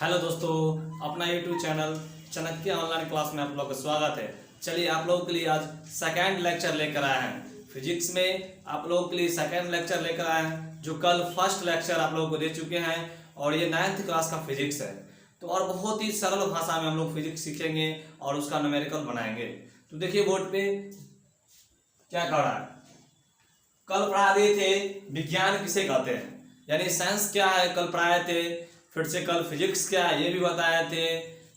Hello दोस्तों, अपना YouTube channel Chanakya online class में आप लोग का स्वागत है। चलिए आप लोगों के लिए आज सेकेंड लेक्चर लेकर आए हैं। फिजिक्स में आप लोगों के लिए सेकेंड लेक्चर लेकर आए हैं, जो कल फर्स्ट लेक्चर आप लोगों को दे चुके हैं और ये 9th क्लास का फिजिक्स है। तो और बहुत ही सरल भाषा में हम लोग फिजिक्स सीखेंगे और उसका न्यूमेरिकल बनाएंगे। तो देखिए बोर्ड पे क्या कर रहा है। कल पढ़ा दिए थे विज्ञान किसे कहते हैं, यानी साइंस क्या है, कल पढ़ाए थे। फिर से कल फिजिक्स क्या है ये भी बताए थे।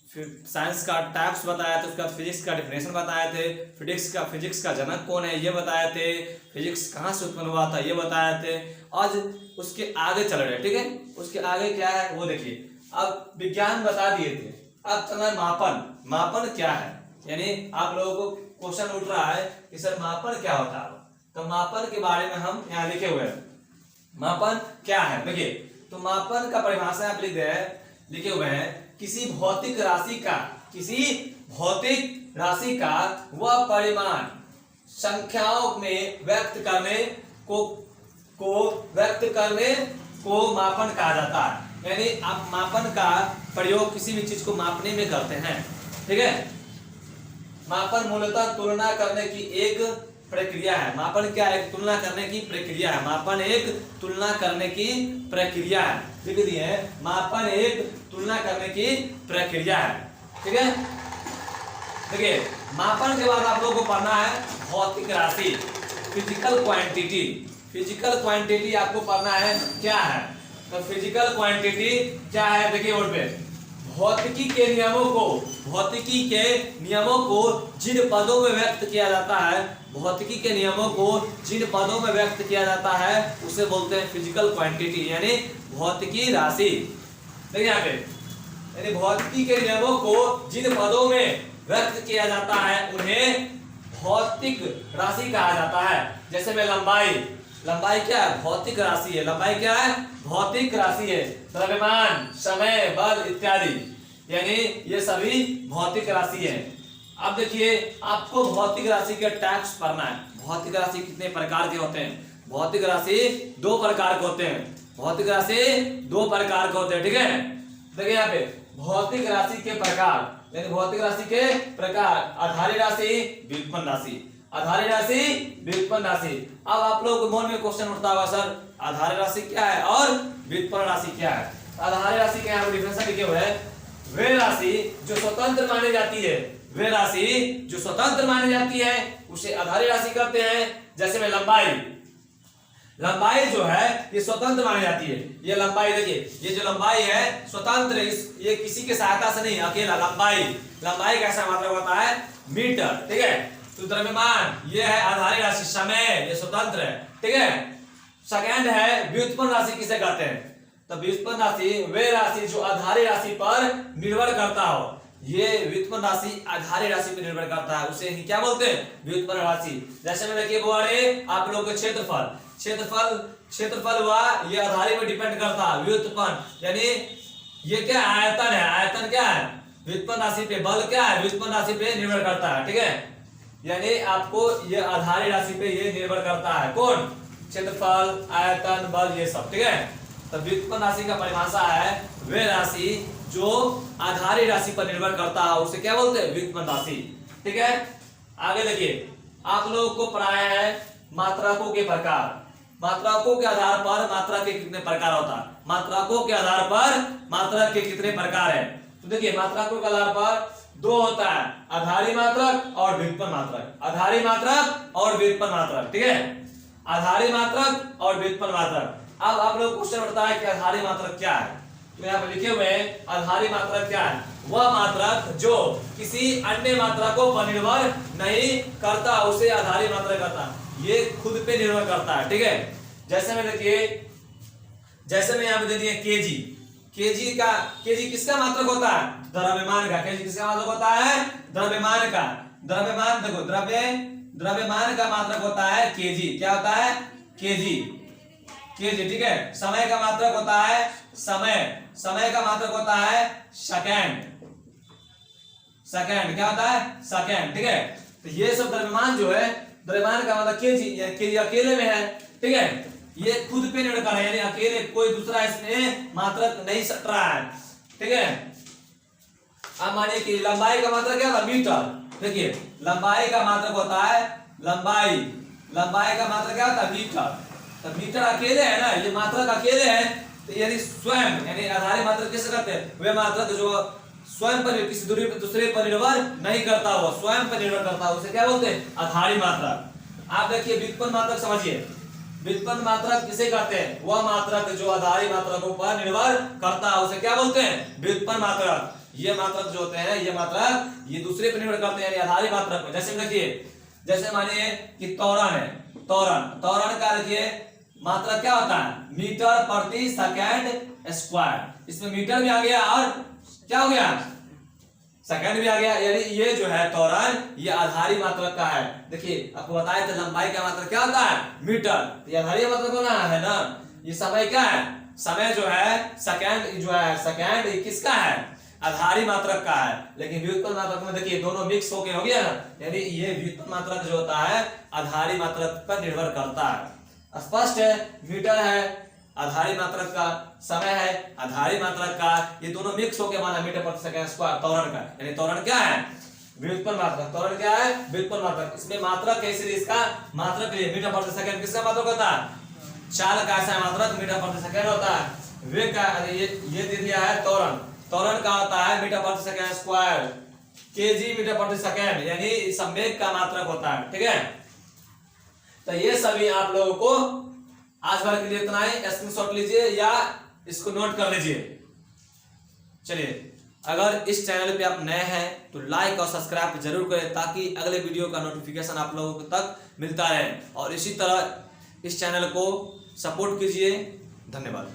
फिर साइंस का टाइप्स बताया थे, उसके बाद फिजिक्स का डिफिनेशन बताए थे। फिजिक्स का जनक कौन है ये बताए थे। फिजिक्स कहाँ से उत्पन्न हुआ था ये बताए थे। आज उसके आगे चल रहे, ठीक है। उसके आगे क्या है वो देखिए। अब विज्ञान बता दिए थे, अब चल रहा है मापन। मापन क्या है, यानी आप लोगों को क्वेश्चन उठ रहा है कि सर मापन क्या होता है। तो मापन के बारे में हम यहाँ लिखे हुए हैं। मापन क्या है देखिए, तो मापन का परिभाषा आप लिखे हुए हैं किसी भौतिक राशि का वह परिमाण संख्याओं में व्यक्त करने को मापन कहा जाता है। यानी आप मापन का प्रयोग किसी भी चीज को मापने में करते हैं, ठीक है। मापन मूलतः तुलना करने की एक प्रक्रिया है। मापन क्या है, तुलना करने की प्रक्रिया है। मापन एक तुलना करने की प्रक्रिया है, लिख दिए। मापन एक तुलना करने की प्रक्रिया है, ठीक है। देखिए मापन के बाद आप लोगों को पढ़ना है भौतिक राशि, फिजिकल क्वांटिटी। फिजिकल क्वांटिटी आपको पढ़ना है क्या है। तो फिजिकल क्वांटिटी क्या है देखिए बोर्ड पे। भौतिकी के नियमों को जिन पदों में व्यक्त किया जाता है, भौतिकी के नियमों को जिन पदों में व्यक्त किया जाता है उसे बोलते हैं फिजिकल क्वांटिटी, यानी भौतिकी राशि। देखिए यहाँ पे, यानी भौतिकी के नियमों को जिन पदों में व्यक्त किया जाता है उन्हें भौतिक राशि कहा जाता है। जैसे में लंबाई क्या है, भौतिक राशि है। लंबाई क्या है, भौतिक राशि है। द्रव्यमान, समय, बल इत्यादि, यानी ये सभी भौतिक राशि है। अब देखिए आपको भौतिक राशि के टाइप्स पढ़ना है। भौतिक राशि कितने प्रकार के होते हैं। भौतिक राशि दो प्रकार के होते हैं। भौतिक राशि दो प्रकार के होते हैं, ठीक है। देखिए यहाँ पे भौतिक राशि के प्रकार, यानी भौतिक राशि के प्रकार, आधारी राशि, व्युत्पन्न राशि। आधारी राशि, व्युत्पन्न राशि। अब आप लोगों को मन में क्वेश्चन उठता होगा सर आधारी राशि क्या है और व्युत्पन्न राशि क्या है। आधारी राशि के यहाँ डिफिनेशन लिखे हुए हैं, वे राशि जो स्वतंत्र मानी जाती है, वे राशि जो स्वतंत्र मानी जाती है उसे आधारी राशि कहते हैं। जैसे में लंबाई जो है ये स्वतंत्र मानी जाती है। ये लंबाई देखिए, ये जो लंबाई है स्वतंत्र, ये किसी के सहायता से नहीं, अकेला। लंबाई कैसा मतलब होता है, मीटर, ठीक है। तो द्रव्यमान ये है आधारी राशि, समय ये स्वतंत्र है, ठीक है। सेकंड है व्युत्पन्न राशि किसे कहते हैं। तो व्युत्पन्न राशि वे राशि जो आधारी राशि पर निर्भर करता हो। ये व्युत्पन्न राशि आधारी राशि पर निर्भर करता है, उसे ही क्या बोलते हैं, व्युत्पन्न राशि। जैसे में देखिए आप लोगों के क्षेत्रफल हुआ ये आधारी पर डिपेंड करता है, व्युत्पन्न, यानी ये क्या आयतन है। आयतन क्या है, व्युत्पन्न राशि पे। बल क्या है, व्युत्पन्न राशि पे निर्भर करता है, ठीक है। यानी आपको ये आधारी राशि पे ये निर्भर करता है, कौन, क्षेत्रफल, आयतन, बल, ये सब, ठीक है। तो व्युत्पन्न राशि का परिभाषा है वे राशि जो आधारी राशि पर निर्भर करता है उसे क्या बोलते हैं, व्युत्पन्न राशि, ठीक है। आगे देखिए आप लोगों को पढ़ाया है मात्रकों के प्रकार। मात्रकों के आधार पर मात्रा के कितने प्रकार होता है। मात्रकों के आधार पर मात्रक के कितने प्रकार है। तो देखिए मात्रकों के आधार पर दो होता है, आधारी मात्रक और व्युत्पन्न मात्रक। आधारी मात्रक और व्युत्पन्न मात्रक, ठीक है। आधारी मात्रक और व्युत्पन्न मात्रक। अब आप लोग क्वेश्चन उठता है कि आधारी मात्रक क्या है। तो यहाँ पे लिखे हुए हैं आधारी मात्रक क्या है, वह मात्रक जो किसी अन्य मात्रकों पर निर्भर नहीं करता उसे आधारी मात्रक कहता है। ये खुद पे निर्भर करता है, ठीक है। जैसे में देखिए, जैसे में यहाँ पे दे दिए केजी किसका मात्रक होता है, द्रव्यमान का। केजी किसका मात्रक होता है, द्रव्यमान का। द्रव्यमान देखो, द्रव्यमान का मात्रक होता है केजी। क्या होता है, केजी, ठीक है। समय का मात्रक होता है समय का मात्रक होता है सेकंड। क्या होता है, सेकंड, ठीक है। तो ये सब द्रव्यमान जो है, द्रव्यमान का मतलब केजी अकेले में है, ठीक है। ये खुद पे निर्भर कर रहा है, यानी अकेले कोई दूसरा इसमें मात्रक नहीं सट रहा है। ठीक है। अब मानिए कि लंबाई का मात्रक क्या होता है, मीटर। देखिए लंबाई का मात्रक होता है लंबाई, लंबाई का मात्रक क्या होता है, मीटर। तो मीटर अकेले है ना, ये मात्रक अकेले है, तो यानी स्वयं यानी आधारी मात्रक किसे करते हैं, वे मात्रक जो स्वयं पर किसी दूसरे पर निर्भर नहीं करता, हो स्वयं पर निर्भर करता है, उसे क्या बोलते हैं, आधारी मात्रक। आप देखिए व्युत्पन्न मात्रक समझिए, व्युत्पन्न मात्रक किसे कहते हैं, वह मात्रक जो आधारी मात्रकों पर निर्भर करता है उसे क्या बोलते हैं, व्युत्पन्न मात्रक। ये मात्रक जो होते हैं, ये मात्रक ये दूसरे पर निर्भर करते हैं यानी आधारी मात्रक में। जैसे देखिए, जैसे मानिए कि त्वरण है, त्वरण, त्वरण का देखिए मात्रक क्या होता है, मीटर प्रति सेकंड स्क्वायर। इसमें मीटर भी आ गया और क्या हो गया, सेकंड भी आ गया, यानी ये जो है त्वरण ये आधारी मात्रक का है। देखिए आपको बताया था लंबाई का मात्रक क्या होता है, मीटर, तो ये आधारी मात्रक होना है ना। ये समय क्या है, समय जो है सेकंड जो है, सेकंड ये किसका है, आधारी मात्रक का है। लेकिन व्युत्पन्न मात्रक में देखिए दोनों मिक्स होके हो गया ना, यानी ये व्युत्पन्न मात्रक जो होता है आधारी मात्रक पर निर्भर करता है। स्पष्ट है, मीटर है आधारी मात्रक का, समय है आधारी मात्रक का, ये दोनों मिक्स होके बना मीटर प्रति सेकंड स्क्वायर त्वरण का। यानी त्वरण क्या है, व्युत्पन्न मात्रक। त्वरण क्या है, व्युत्पन्न मात्रक। इसमें मात्रक है इसलिए इसका मात्रक लिए मीटर प्रति सेकंड किसका मात्रक होता है, चाल का ऐसा मात्रक मीटर प्रति सेकंड होता है। वेग का ये दे दिया है त्वरण, त्वरण का होता है मीटर प्रति सेकंड स्क्वायर, केजी मीटर प्रति सेकंड, यानी संवेग का मात्रक होता है। ठीक है, तो ये सभी आप लोगों को आज भर के लिए इतना ही, स्क्रीनशॉट लीजिए या इसको नोट कर लीजिए। चलिए, अगर इस चैनल पे आप नए हैं तो लाइक और सब्सक्राइब जरूर करें ताकि अगले वीडियो का नोटिफिकेशन आप लोगों तक मिलता रहे, और इसी तरह इस चैनल को सपोर्ट कीजिए। धन्यवाद।